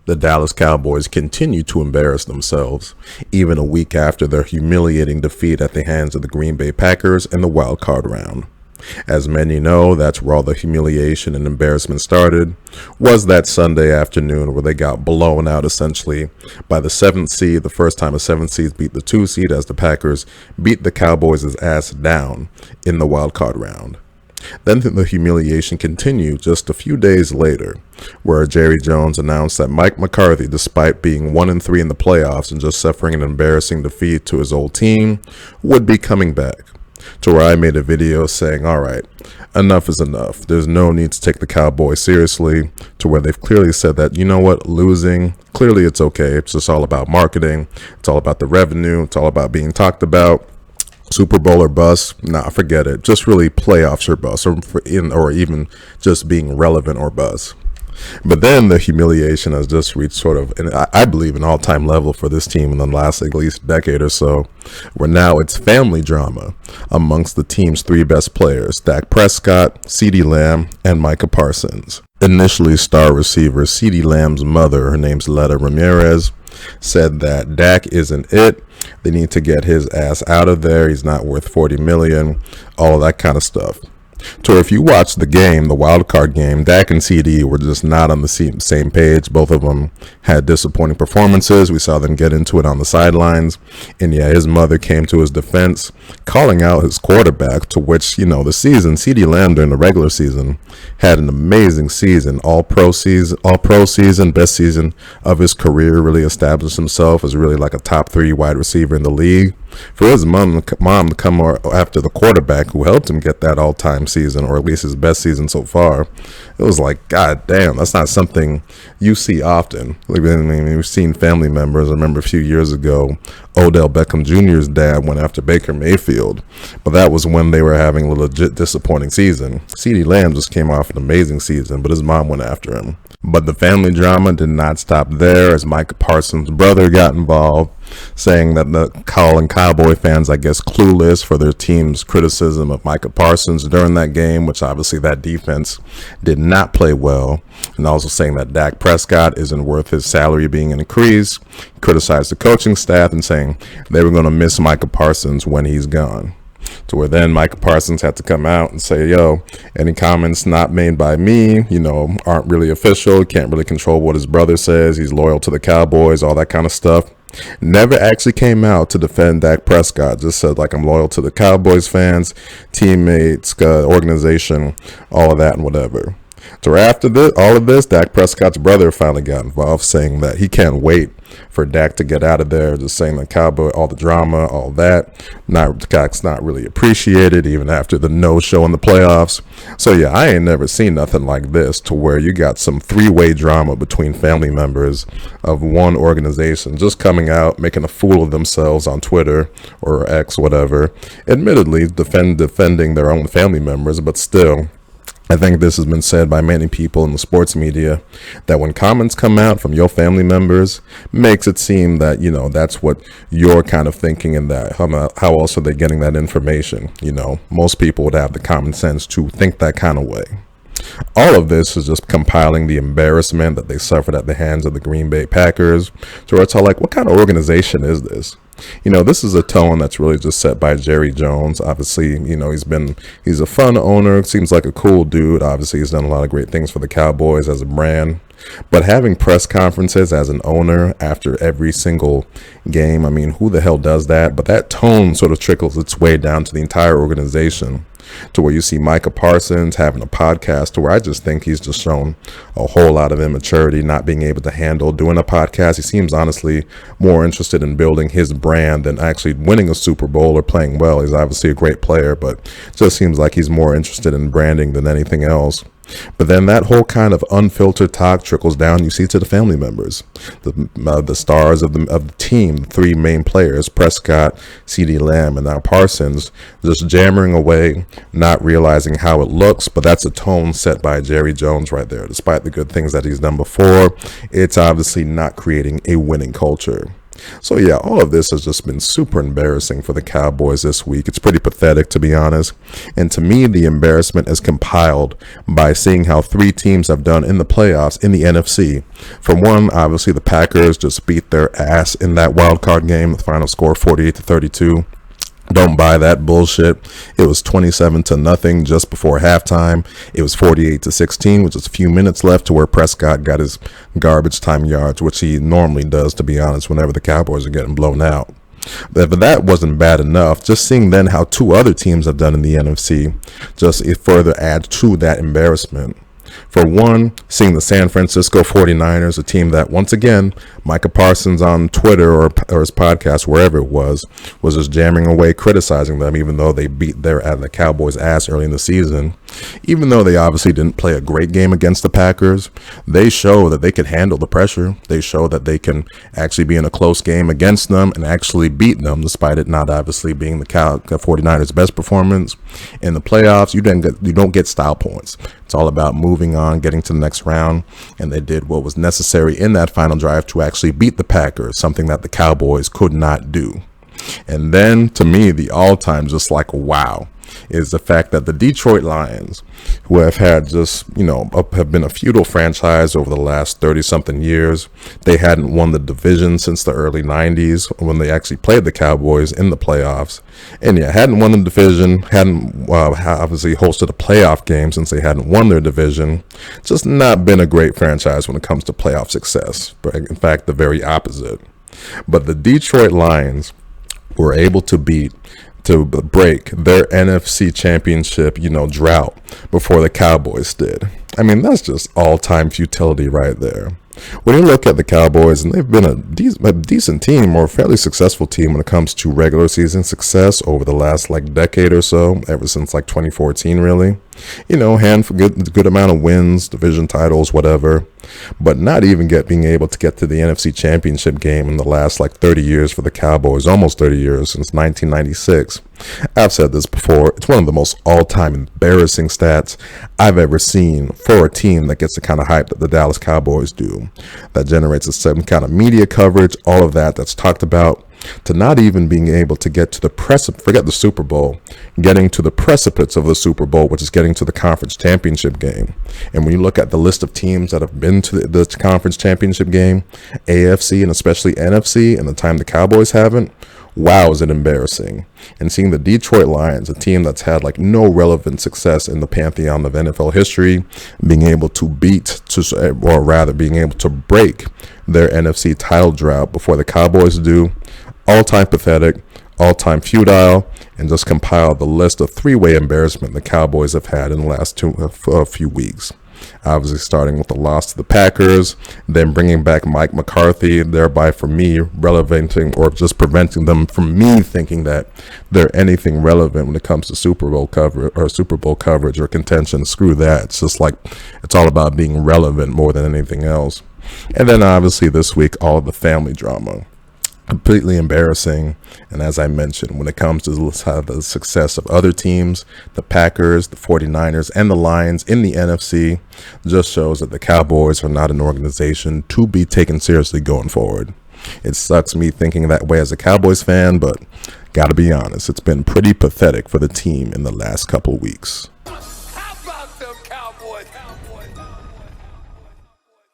The Dallas Cowboys continue to embarrass themselves, even a week after their humiliating defeat at the hands of the Green Bay Packers in the wild card round. As many know, that's where all the humiliation and embarrassment started, was that Sunday afternoon where they got blown out essentially by the 7th seed, the first time a 7th seed beat the 2 seed as the Packers beat the Cowboys' ass down in the wild card round. Then the humiliation continued just a few days later, where Jerry Jones announced that Mike McCarthy, despite being 1-3 in the playoffs and just suffering an embarrassing defeat to his old team, would be coming back. To where I made a video saying, all right, enough is enough. There's no need to take the Cowboys seriously, to where they've clearly said that, you know what, losing, clearly it's okay. It's just all about marketing. It's all about the revenue. It's all about being talked about. Super Bowl or bust, nah, forget it. Just really playoffs or bust, or even just being relevant or bust. But then the humiliation has just reached sort of, and I believe, an all-time level for this team in the last at least decade or so, where now it's family drama amongst the team's 3 best players, Dak Prescott, CeeDee Lamb, and Micah Parsons. Initially, star receiver CeeDee Lamb's mother, her name's Letta Ramirez, said that Dak isn't it. They need to get his ass out of there. He's not worth $40 million, all of that kind of stuff. So if you watch the game, the wild card game, Dak and CD were just not on the same page. Both of them had disappointing performances. We saw them get into it on the sidelines. And yeah, his mother came to his defense, calling out his quarterback, to which, you know, the season, CeeDee Lamb during the regular season had an amazing season, all pro season, best season of his career, really established himself as really like a top 3 wide receiver in the league. For his mom to come after the quarterback who helped him get that all-time season, or at least his best season so far, it was like, God damn, that's not something you see often. I mean, we've seen family members. I remember a few years ago, Odell Beckham Jr.'s dad went after Baker Mayfield, but that was when they were having a legit disappointing season. CeeDee Lamb just came off an amazing season, but his mom went after him. But the family drama did not stop there, as Micah Parsons' brother got involved, saying that the Cowboy fans, I guess, clueless for their team's criticism of Micah Parsons during that game, which obviously that defense did not play well, and also saying that Dak Prescott isn't worth his salary being increased, criticized the coaching staff and saying they were going to miss Micah Parsons when he's gone. To where then Micah Parsons had to come out and say, yo, any comments not made by me, you know, aren't really official. Can't really control what his brother says. He's loyal to the Cowboys, all that kind of stuff. Never actually came out to defend Dak Prescott. Just said, like, I'm loyal to the Cowboys fans, teammates, organization, all of that and whatever. So after all of this, Dak Prescott's brother finally got involved, saying that he can't wait for Dak to get out of there, just saying the Cowboy, all the drama, all that. Dak's not really appreciated, even after the no-show in the playoffs. So yeah, I ain't never seen nothing like this, to where you got some 3-way drama between family members of one organization just coming out, making a fool of themselves on Twitter or X, whatever. Admittedly, defending their own family members, but still, I think this has been said by many people in the sports media, that when comments come out from your family members, makes it seem that, you know, that's what you're kind of thinking, and that how else are they getting that information? You know, most people would have the common sense to think that kind of way. All of this is just compiling the embarrassment that they suffered at the hands of the Green Bay Packers. So it's all like, what kind of organization is this? You know, this is a tone that's really just set by Jerry Jones. Obviously, you know, he's a fun owner, seems like a cool dude. Obviously, he's done a lot of great things for the Cowboys as a brand. But having press conferences as an owner after every single game, I mean, who the hell does that? But that tone sort of trickles its way down to the entire organization, to where you see Micah Parsons having a podcast, to where I just think he's just shown a whole lot of immaturity, not being able to handle doing a podcast. He seems honestly more interested in building his brand than actually winning a Super Bowl or playing well. He's obviously a great player, but it just seems like he's more interested in branding than anything else. But then that whole kind of unfiltered talk trickles down, you see, to the family members, the stars of the team, the 3 main players, Prescott, CeeDee Lamb, and now Parsons, just jammering away, not realizing how it looks. But that's a tone set by Jerry Jones right there. Despite the good things that he's done before, it's obviously not creating a winning culture. So yeah, all of this has just been super embarrassing for the Cowboys this week. It's pretty pathetic, to be honest. And to me, the embarrassment is compiled by seeing how three teams have done in the playoffs in the NFC. For one, obviously the Packers just beat their ass in that wild card game. The final score 48-32. Don't buy that bullshit. It was 27-0 just before halftime. It was 48-16, which is a few minutes left to where Prescott got his garbage time yards, which he normally does, to be honest, whenever the Cowboys are getting blown out. But that wasn't bad enough. Just seeing then how two other teams have done in the NFC, just it further adds to that embarrassment. For one, seeing the San Francisco 49ers, a team that, once again, Micah Parsons on Twitter or his podcast, wherever it was just jamming away, criticizing them, even though they beat the Cowboys' ass early in the season. Even though they obviously didn't play a great game against the Packers, they show that they can handle the pressure. They show that they can actually be in a close game against them and actually beat them, despite it not obviously being the 49ers' best performance. In the playoffs, you don't get style points. It's all about moving on, getting to the next round, and they did what was necessary in that final drive to actually beat the Packers, something that the Cowboys could not do. And then, to me, the all-time just like wow is the fact that the Detroit Lions, who have had just, have been a feudal franchise over the last 30-something years. They hadn't won the division since the early 90s when they actually played the Cowboys in the playoffs. And yeah, hadn't won the division, hadn't obviously hosted a playoff game since they hadn't won their division. Just not been a great franchise when it comes to playoff success. But in fact, the very opposite. But the Detroit Lions were able to break their NFC championship, drought before the Cowboys did. I mean, that's just all-time futility right there. When you look at the Cowboys, and they've been a decent team or a fairly successful team when it comes to regular season success over the last decade or so, ever since 2014 really. Good amount of wins, division titles, whatever. But not even being able to get to the NFC Championship game in the last 30 years for the Cowboys, almost 30 years, since 1996. I've said this before, it's one of the most all-time embarrassing stats I've ever seen for a team that gets the kind of hype that the Dallas Cowboys do, that generates a certain kind of media coverage, all of that's talked about, to not even being able to get to the forget the Super Bowl, getting to the precipice of the Super Bowl, which is getting to the conference championship game. And when you look at the list of teams that have been to the conference championship game, AFC and especially NFC, and the time the Cowboys haven't, wow, is it embarrassing. And seeing the Detroit Lions, a team that's had no relevant success in the pantheon of NFL history, being able to being able to break their NFC title drought before the Cowboys do, all-time pathetic, all-time futile, and just compile the list of three-way embarrassment the Cowboys have had in the last few weeks. Obviously starting with the loss to the Packers, then bringing back Mike McCarthy, thereby for me relevanting or just preventing them from me thinking that they're anything relevant when it comes to Super Bowl coverage or contention. Screw that. It's just it's all about being relevant more than anything else. And then obviously this week, all of the family drama. Completely embarrassing. And as I mentioned, when it comes to the success of other teams, the Packers, the 49ers, and the Lions in the NFC, just shows that the Cowboys are not an organization to be taken seriously going forward. It sucks me thinking that way as a Cowboys fan, but gotta be honest, it's been pretty pathetic for the team in the last couple weeks.